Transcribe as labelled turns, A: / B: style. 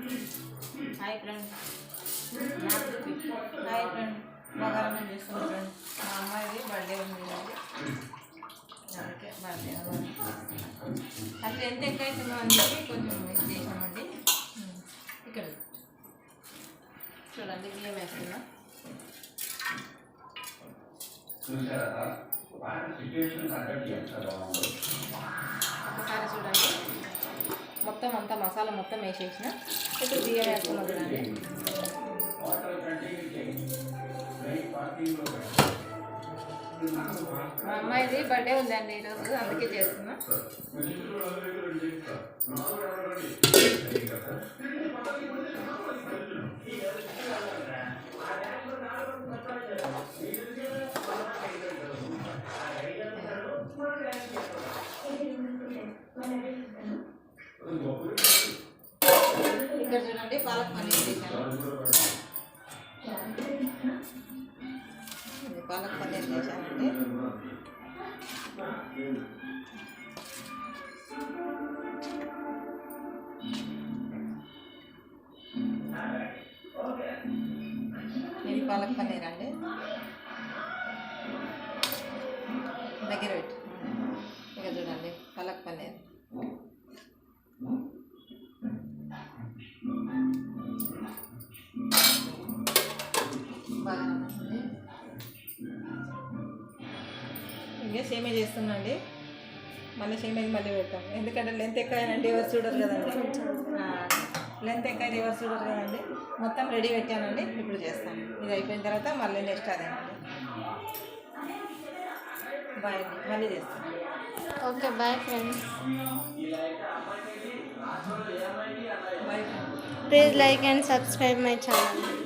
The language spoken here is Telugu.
A: హాయ్ ఫ్రెండ్, హాయ్ ఫ్రెండ్, బగారం చేస్తున్నాం ఫ్రెండ్. మా అమ్మాయిది బర్త్డే ఉంది కదండి, అందుకే బర్త్డే అట్లా ఎంత ఎక్కువ అవుతుందో అని చెప్పి కొంచెం ఇది చేసామండి. ఇక్కడ చూడండి, బియ్యం వేస్తున్నా. ఒకసారి చూడండి, మొత్తం అంతా మసాలా మొత్తం వేసేసిన. ఇప్పుడు బియ్యం వేస్తున్నాం చూడండి. మా అమ్మాయిది బర్త్డే ఉందండి ఈరోజు, అందుకే చేస్తున్నా. ఇక్కడ చూడండి, పాలక్ పన్నీర్ చేశాను. ఇది పాలక్ పన్నీర్ చేశానండి. ఇది పాలక్ పన్నీర్ అండి, దగ్గర పెట్టి. ఇక చూడండి, పాలక్ పన్నీర్ బాగా ఇంకా సేమే చేస్తున్నాండి. మళ్ళీ సేమేది మళ్ళీ పెడతాం, ఎందుకంటే లెంత్ ఎక్కువైనండి, ఎవరు చూడరు కదండి. లెంత్ ఎక్కువ ఎవరు చూడరు కదండి. మొత్తం రెడీ పెట్టానండి, ఇప్పుడు చేస్తాను. ఇది అయిపోయిన తర్వాత మళ్ళీ నెక్స్ట్ అదేనండి. బాయ్ అండి, మళ్ళీ చేస్తాను.
B: Okay, bye friends.
A: Bye.
B: Please like and subscribe my channel.